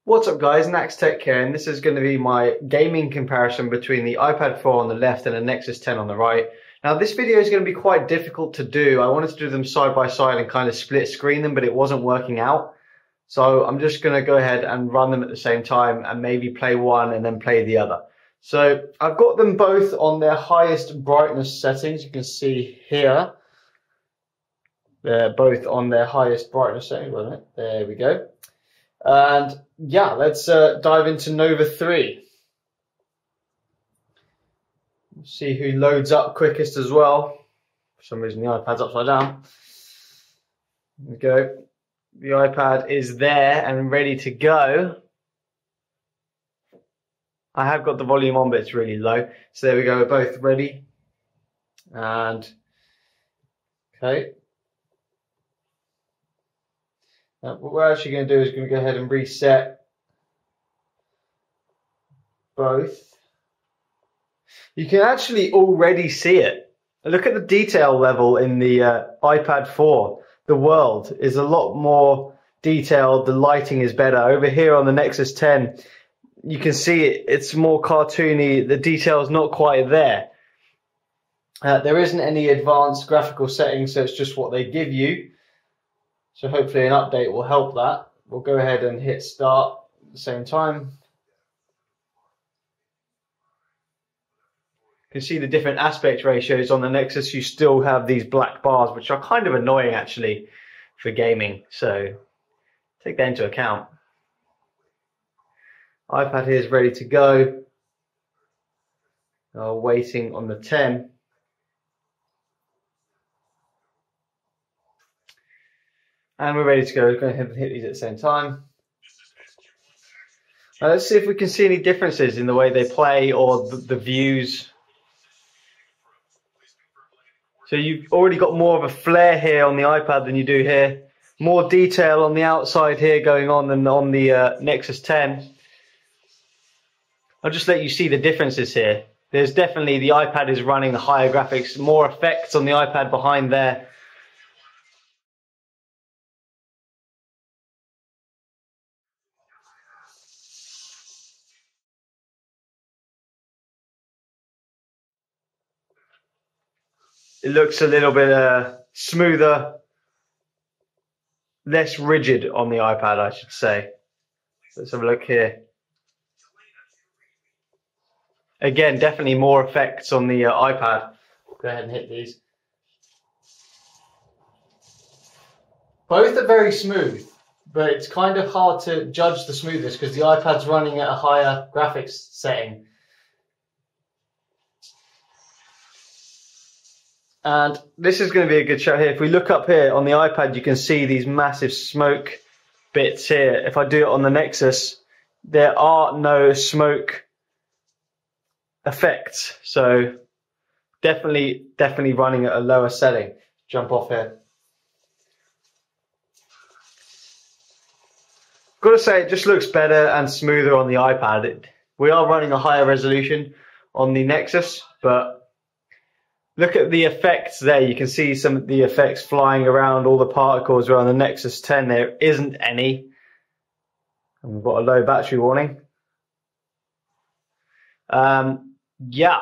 What's up guys, Nax Tech here, and this is going to be my gaming comparison between the iPad 4 on the left and the Nexus 10 on the right. Now this video is going to be quite difficult to do. I wanted to do them side by side and kind of split screen them, but it wasn't working out. So I'm just going to go ahead and run them at the same time and maybe play one and then play the other. So I've got them both on their highest brightness settings. You can see here, they're both on their highest brightness setting, wasn't it? There we go. And yeah, let's dive into Nova 3. See who loads up quickest as well. For some reason the iPad's upside down. There we go. The iPad is there and ready to go. I have got the volume on, but it's really low. So there we go, we're both ready. And okay. What we're actually going to do is going to go ahead and reset both. You can actually already see it. Look at the detail level in the iPad 4. The world is a lot more detailed. The lighting is better. Over here on the Nexus 10, you can see it. It's more cartoony. The detail is not quite there. There isn't any advanced graphical settings, so it's just what they give you. So hopefully an update will help that. We'll go ahead and hit start at the same time. You can see the different aspect ratios on the Nexus. You still have these black bars, which are kind of annoying actually for gaming. So take that into account. iPad here is ready to go. Waiting on the 10. And we're ready to go. We're going to hit these at the same time. Now let's see if we can see any differences in the way they play or the views. So you've already got more of a flare here on the iPad than you do here. More detail on the outside here going on than on the Nexus 10. I'll just let you see the differences here. There's definitely, the iPad is running the higher graphics, more effects on the iPad behind there. It looks a little bit smoother, less rigid on the iPad, I should say. Let's have a look here. Again, definitely more effects on the iPad. Go ahead and hit these. Both are very smooth, but it's kind of hard to judge the smoothness because the iPad's running at a higher graphics setting. And this is going to be a good shot here. If we look up here on the iPad, you can see these massive smoke bits here. If I do it on the Nexus, there are no smoke effects. So definitely running at a lower setting. Jump off here. Got to say, it just looks better and smoother on the iPad. We are running a higher resolution on the Nexus, but look at the effects there. You can see some of the effects flying around, all the particles, where on the Nexus 10 there isn't any. And we've got a low battery warning. Yeah.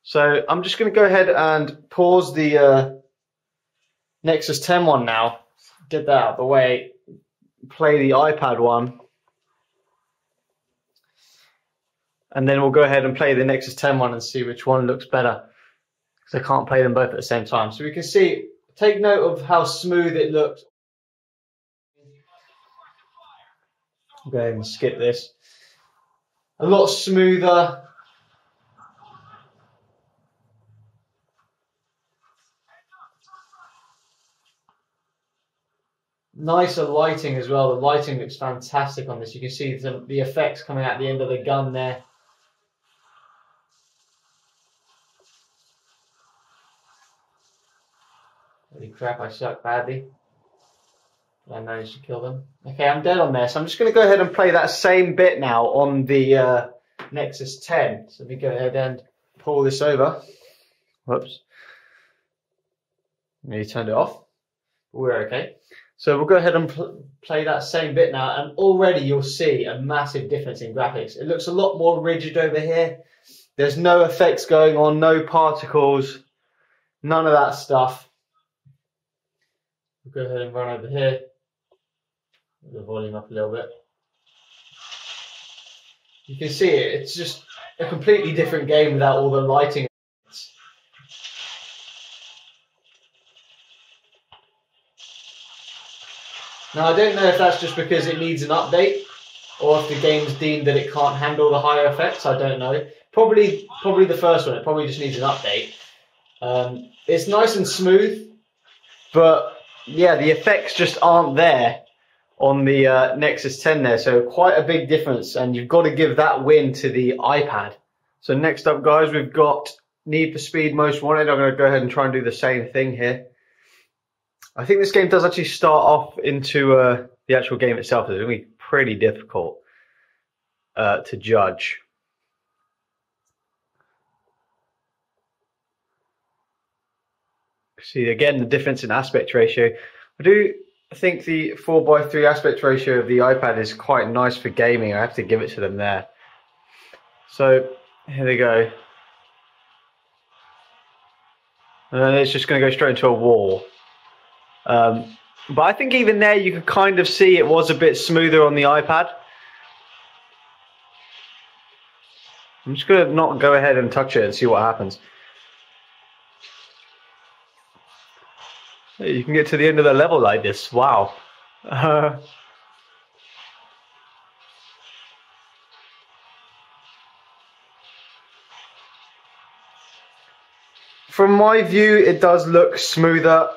So I'm just going to go ahead and pause the Nexus 10 one now. Get that out of the way. Play the iPad one. And then we'll go ahead and play the Nexus 10 one and see which one looks better. Because I can't play them both at the same time. So we can see, take note of how smooth it looks. I'll go ahead and skip this. A lot smoother. Nicer lighting as well. The lighting looks fantastic on this. You can see the effects coming out the end of the gun there. Holy crap, I suck badly. But I managed to kill them. Okay, I'm dead on there. So I'm just going to go ahead and play that same bit now on the Nexus 10. So let me go ahead and pull this over. Whoops. Nearly turned it off. We're okay. So we'll go ahead and play that same bit now, and already you'll see a massive difference in graphics. It looks a lot more rigid over here. There's no effects going on, no particles, none of that stuff. We'll go ahead and run over here. Put the volume up a little bit. You can see it, it's just a completely different game without all the lighting. Now I don't know if that's just because it needs an update, or if the game's deemed that it can't handle the higher effects. I don't know. Probably the first one. It probably just needs an update. It's nice and smooth, but yeah, the effects just aren't there on the Nexus 10 there. So quite a big difference, and you've got to give that win to the iPad. So next up, guys, we've got Need for Speed Most Wanted. I'm going to go ahead and try and do the same thing here. I think this game does actually start off into the actual game itself. It's going to be pretty difficult to judge. See, again, the difference in aspect ratio. I do think the 4:3 aspect ratio of the iPad is quite nice for gaming. I have to give it to them there. So here they go. And then it's just going to go straight into a wall. But I think even there you could kind of see it was a bit smoother on the iPad. I'm just going to not go ahead and touch it and see what happens. You can get to the end of the level like this. Wow. From my view, it does look smoother.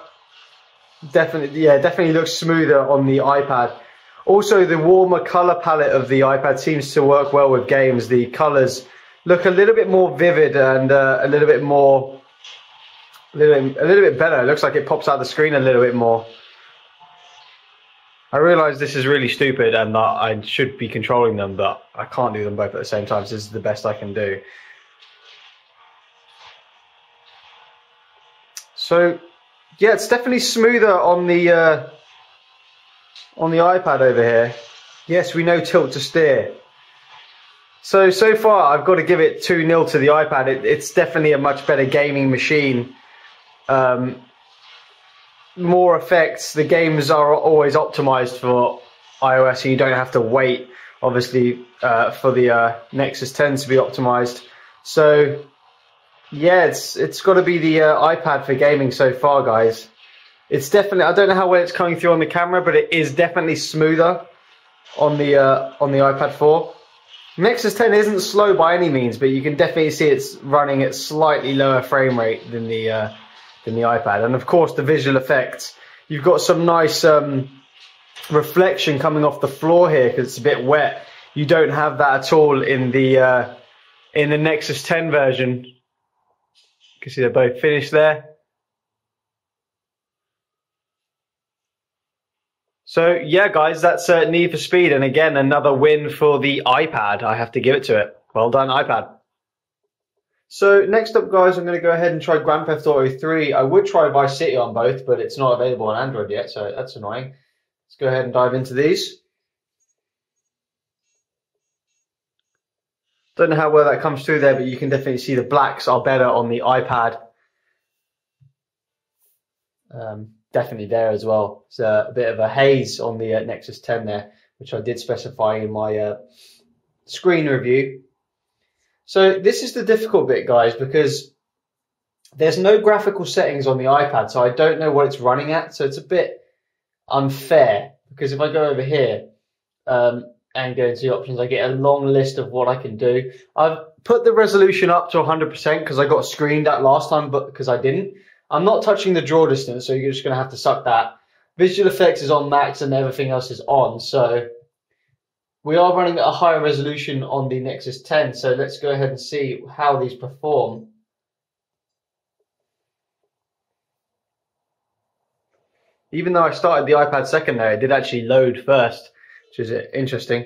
Definitely looks smoother on the iPad. Also, the warmer color palette of the iPad seems to work well with games. The colors look a little bit more vivid and a little bit better. It looks like it pops out the screen a little bit more. I realize this is really stupid and that I should be controlling them, but I can't do them both at the same time, so this is the best I can do. So yeah, it's definitely smoother on the iPad over here. Yes, we know tilt to steer. So far I've got to give it 2-0 to the iPad. It's definitely a much better gaming machine. More effects. The games are always optimized for iOS, and you don't have to wait, obviously, for the Nexus 10 to be optimized. So yeah, it's got to be the iPad for gaming so far, guys. It's definitely, I don't know how well it's coming through on the camera, but it is definitely smoother on the iPad 4. Nexus 10 isn't slow by any means, but you can definitely see it's running at slightly lower frame rate than the iPad. And of course, the visual effects. You've got some nice reflection coming off the floor here because it's a bit wet. You don't have that at all in the Nexus 10 version. You can see they're both finished there. So yeah, guys, that's Need for Speed, and again, another win for the iPad. I have to give it to it. Well done, iPad. So next up, guys, I'm going to go ahead and try Grand Theft Auto 3. I would try Vice City on both, but it's not available on Android yet, so that's annoying. Let's go ahead and dive into these. Don't know how well that comes through there, but you can definitely see the blacks are better on the iPad. Definitely there as well. It's a bit of a haze on the Nexus 10 there, which I did specify in my screen review. So this is the difficult bit, guys, because there's no graphical settings on the iPad, so I don't know what it's running at. So it's a bit unfair, because if I go over here and go into the options, I get a long list of what I can do. I've put the resolution up to 100% because I got screened at last time, but because I didn't. I'm not touching the draw distance, so you're just going to have to suck that. Visual effects is on max and everything else is on. So we are running at a higher resolution on the Nexus 10. So let's go ahead and see how these perform. Even though I started the iPad second there, it did actually load first, which is interesting.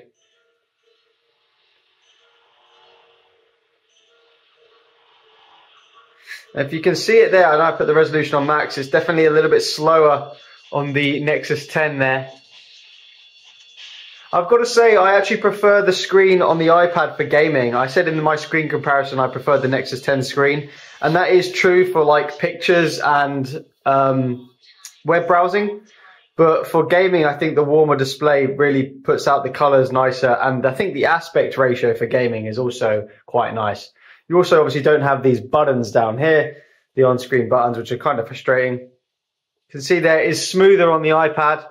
If you can see it there, and I put the resolution on max, it's definitely a little bit slower on the Nexus 10 there. I've got to say, I actually prefer the screen on the iPad for gaming. I said in my screen comparison I prefer the Nexus 10 screen, and that is true for like pictures and web browsing. But for gaming, I think the warmer display really puts out the colors nicer, and I think the aspect ratio for gaming is also quite nice. You also obviously don't have these buttons down here, the on-screen buttons, which are kind of frustrating. You can see there it is smoother on the iPad.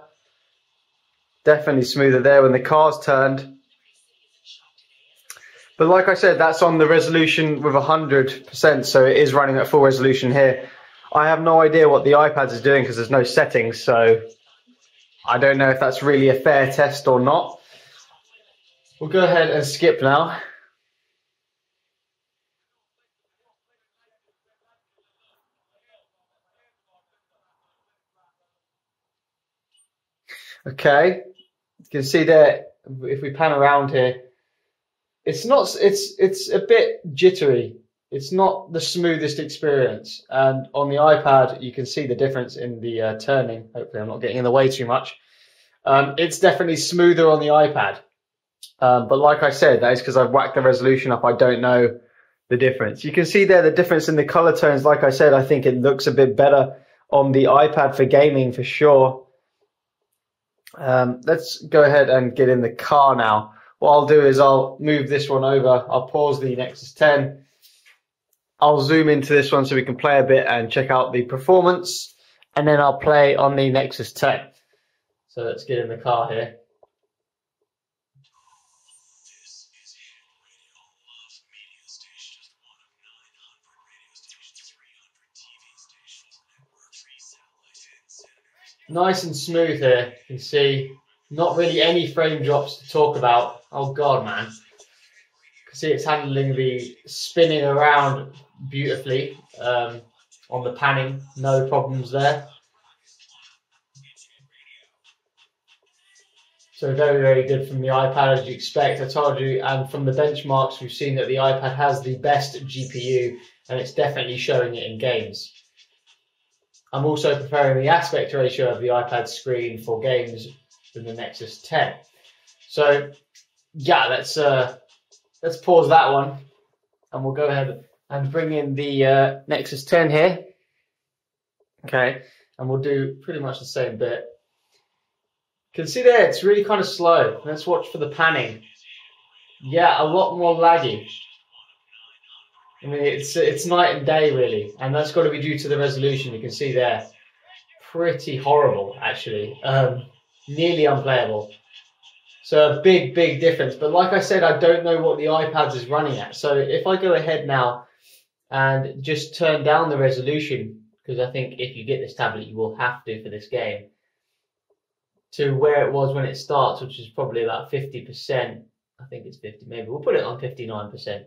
Definitely smoother there when the car's turned. But like I said, that's on the resolution with 100%, so it is running at full resolution here. I have no idea what the iPad is doing because there's no settings, so I don't know if that's really a fair test or not. We'll go ahead and skip now. Okay, you can see there, if we pan around here, it's a bit jittery. It's not the smoothest experience. And on the iPad, you can see the difference in the turning. Hopefully I'm not getting in the way too much. It's definitely smoother on the iPad. But like I said, that is because I've whacked the resolution up. I don't know the difference. You can see there the difference in the color tones. Like I said, I think it looks a bit better on the iPad for gaming for sure. Let's go ahead and get in the car now. What I'll do is I'll move this one over. I'll pause the Nexus 10. I'll zoom into this one so we can play a bit and check out the performance. And then I'll play on the Nexus 10. So let's get in the car here. Nice and smooth here. You can see not really any frame drops to talk about. Oh God, man. You can see it's handling the spinning around beautifully on the panning. No problems there. So very, very good from the iPad as you expect. I told you, and from the benchmarks, we've seen that the iPad has the best GPU, and it's definitely showing it in games. I'm also preferring the aspect ratio of the iPad screen for games than the Nexus 10. So yeah, let's pause that one, and we'll go ahead and bring in the Nexus 10 here. Okay, and we'll do pretty much the same bit. You can see there, it's really kind of slow. Let's watch for the panning. Yeah, a lot more laggy. I mean, it's night and day, really. And that's got to be due to the resolution. You can see there. Pretty horrible, actually. Nearly unplayable. So a big, big difference. But like I said, I don't know what the iPad is running at. So if I go ahead now and just turn down the resolution, because I think if you get this tablet, you will have to for this game, to where it was when it starts, which is probably about 50%. I think it's 50, maybe. We'll put it on 59%.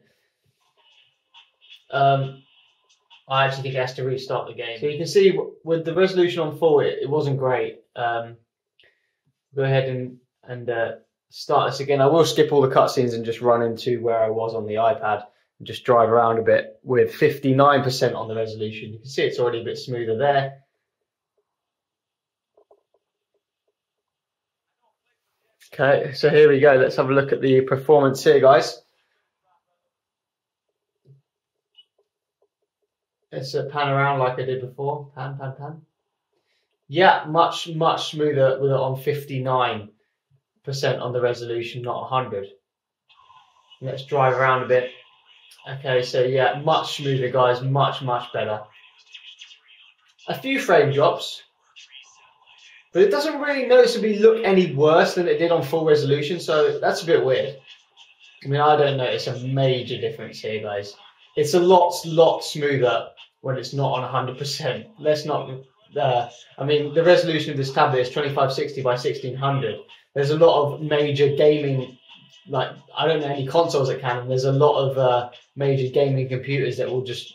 I actually think it has to restart the game. So you can see with the resolution on full, it wasn't great. Go ahead and start this again. I will skip all the cutscenes and just run into where I was on the iPad and just drive around a bit with 59% on the resolution. You can see it's already a bit smoother there. Okay, so here we go. Let's have a look at the performance here, guys. Let's pan around like I did before. Pan, pan, pan. Yeah, much, much smoother with it on 59% on the resolution, not 100. Let's drive around a bit. Okay, so yeah, much smoother, guys. Much, much better. A few frame drops, but it doesn't really noticeably look any worse than it did on full resolution, so that's a bit weird. I mean, I don't notice a major difference here, guys. It's a lot smoother when it's not on 100%. Let's not, I mean, the resolution of this tablet is 2560 by 1600. There's a lot of major gaming, like, I don't know any consoles that can, and there's a lot of major gaming computers that will just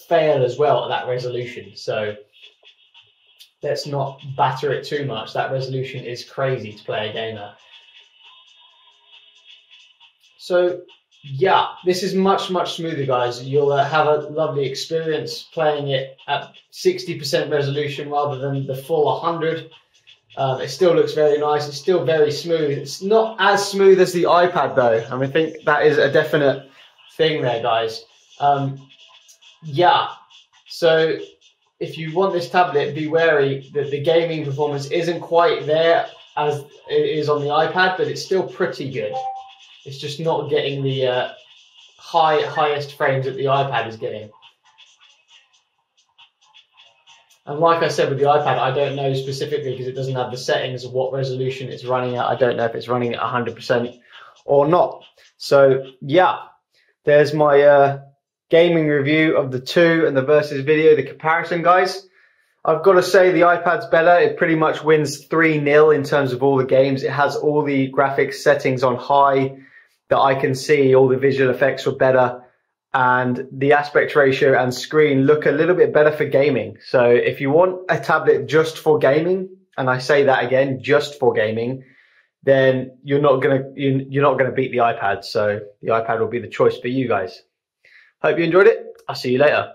fail as well at that resolution. So let's not batter it too much. That resolution is crazy to play a game at. So yeah, this is much smoother, guys. You'll have a lovely experience playing it at 60% resolution rather than the full 100. It still looks very nice. It's still very smooth. It's not as smooth as the iPad though, and I think that is a definite thing there, guys. Yeah, so if you want this tablet, be wary that the gaming performance isn't quite there as it is on the iPad, but it's still pretty good. It's just not getting the highest frames that the iPad is getting. And like I said with the iPad, I don't know specifically because it doesn't have the settings of what resolution it's running at. I don't know if it's running at 100% or not. So yeah, there's my gaming review of the two and the versus video, the comparison, guys. I've got to say the iPad's better. It pretty much wins 3-0 in terms of all the games. It has all the graphics settings on high that I can see. All the visual effects were better. And the aspect ratio and screen look a little bit better for gaming. So if you want a tablet just for gaming, and I say that again, just for gaming, then you're not gonna beat the iPad. So the iPad will be the choice for you guys. Hope you enjoyed it. I'll see you later.